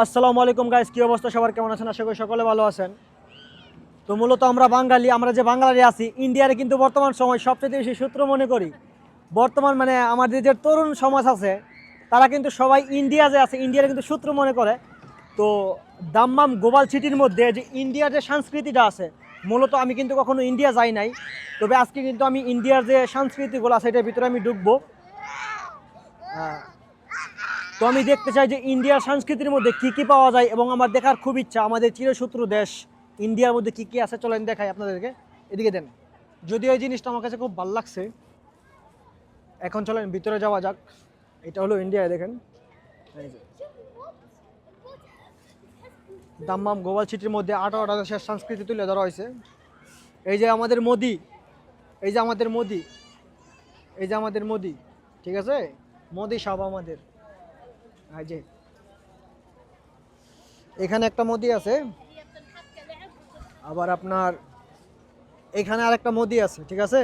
আসসালামু আলাইকুম গাইস, কি অবস্থা সবার, কেমন আছেন? আশা করি সকলে ভালো আছেন। তো মূলত আমরা বাঙালি, আমরা যে বাঙালি আছি ইন্ডিয়ারে কিন্তু বর্তমান সময় সবচেয়ে বেশি সূত্র মনে করি। বর্তমান মানে আমাদের যে তরুণ সমাজ আছে তারা কিন্তু সবাই ইন্ডিয়া যে আছে ইন্ডিয়ারে কিন্তু সূত্র মনে করে। তো দাম্মাম গ্লোবাল সিটির মধ্যে যে ইন্ডিয়ার যে সংস্কৃতিটা আছে, মূলত আমি কিন্তু কখনো ইন্ডিয়া যাই নাই, তবে আজকে কিন্তু আমি ইন্ডিয়ার যে সংস্কৃতিগুলো আছে এটার ভিতরে আমি ঢুকবো। তো আমি দেখতে চাই যে ইন্ডিয়ার সংস্কৃতির মধ্যে কি কি পাওয়া যায়, এবং আমার দেখার খুব ইচ্ছা আমাদের চিরশত্রু দেশ ইন্ডিয়ার মধ্যে কি কি আছে। চলেন দেখাই আপনাদেরকে, এদিকে দেন। যদিও এই জিনিসটা আমার কাছে খুব ভালো লাগছে। এখন চলেন ভিতরে যাওয়া যাক। এটা হলো ইন্ডিয়া, দেখেন এই যে দাম্মাম গ্লোবাল সিটির মধ্যে 18টা দেশের সংস্কৃতি তুলে ধরা হয়েছে। এই যে আমাদের মোদি, এই যে আমাদের মোদি, এই যে আমাদের মোদি, ঠিক আছে, মোদি সাহেব আমাদের। এই যে এখানে একটা মোদি আছে, আবার আপনার এখানে আরেকটা মোদি আছে, ঠিক আছে।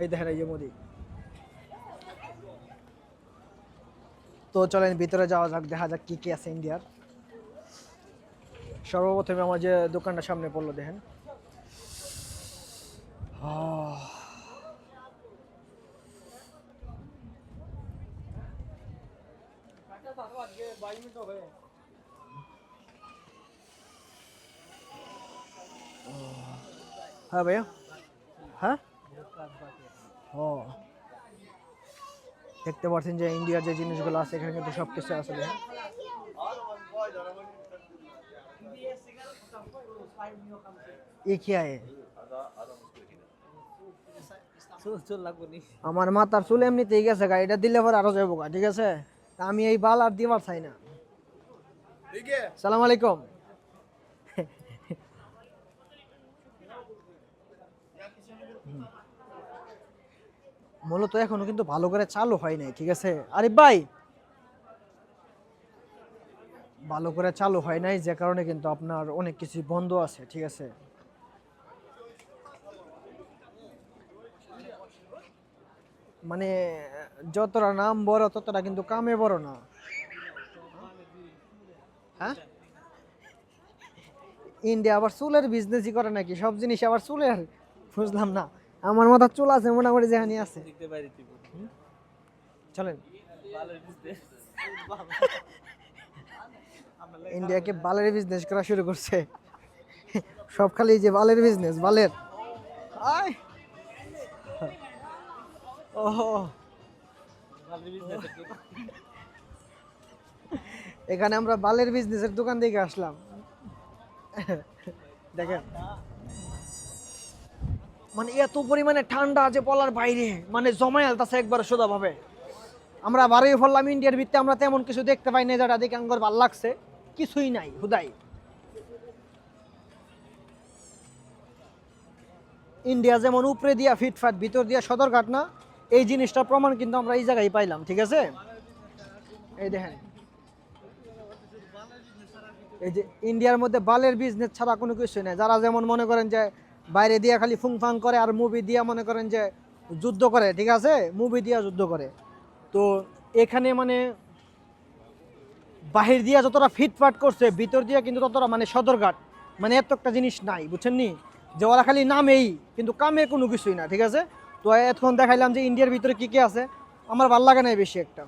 এই দেখেন এই যে মোদি। তো চলেন ভিতরে যাওয়া যাক, দেখা যাক কি কি আছে ইন্ডিয়ার। সর্বপ্রথমে আমার যে দোকানটা সামনে পড়লো দেখেন। হ্যাঁ ভাইয়া, হ্যাঁ ও, দেখতে পাচ্ছেন যে ইন্ডিয়ার যে জিনিসগুলো আছে এখানে কিন্তু সব কিছু আছে দেখেন। ये क्या है? আমার মাথার চুল এমনিতেই গেছে গা, এটা দিলে পরে আরো যাবো গা, ঠিক আছে। তা আমি এই বাল আর দিবার চাই না। সালাম আলাইকুম। মূলত এখনো কিন্তু ভালো করে চালু হয় নাই, ঠিক আছে আরিফ ভাই, ভালো করে চালু হয় নাই, যে কারণে কিন্তু আপনার অনেক কিছু বন্ধ আছে, ঠিক আছে। মানে যতটা নাম বড় ততটা কিন্তু কামে বড় না। হ্যাঁ, ইন্ডিয়া আবার চুলের বিজনেসই করে নাকি? সব জিনিস আবার চুলের? বুঝলাম না। আমার মাথার চুল আছে মোটামুটি, যেখানে আছে। চলেন, ইন্ডিয়াকে বালের বিজনেস করা শুরু করছে। সব খালি যে বালের বিজনেস, বালের। আয় ওহো, এখানে আমরা বালের বিজনেসের দোকান থেকে আসলাম। দেখেন মানে এত পরিমাণে ঠান্ডা আছে বলার বাইরে, মানে জমায় আলতাছে একবার সোজা ভাবে। আমরা বারোই ফেললাম ইন্ডিয়ার ভিত্তি, আমরা তেমন কিছু দেখতে পাই না যেটা দেখে আমার ভালো লাগছে, কিছুই নাই হুদাই। ইন্ডিয়া যেমন উপরে দিয়া ফিটফাট, ভিতর দিয়া সদরঘাট না, এই জিনিসটার প্রমাণ কিন্তু আমরা এই জায়গায় পাইলাম, ঠিক আছে। এই দেখেন, এই যে ইন্ডিয়ার মধ্যে বালের বিজনেস ছাড়া কোনো কিছু নেই। যারা যেমন মনে করেন যে বাইরে দিয়া খালি ফুংফাং করে, আর মুভি দিয়া মনে করেন যে যুদ্ধ করে, ঠিক আছে, মুভি দিয়া যুদ্ধ করে। তো এখানে মানে বাহির দিয়া যতটা ফিটফাট করছে, ভিতর দিয়া কিন্তু ততটা মানে সদরঘাট, মানে এত একটা জিনিস নাই, বুঝছেন নি, যে ওরা খালি নামেই কিন্তু কামে কোনো কিছুই না, ঠিক আছে। তো এতক্ষণ দেখাইলাম যে ইন্ডিয়ার ভিতরে কি কি আছে, আমার ভালো লাগে না বেশি একটা।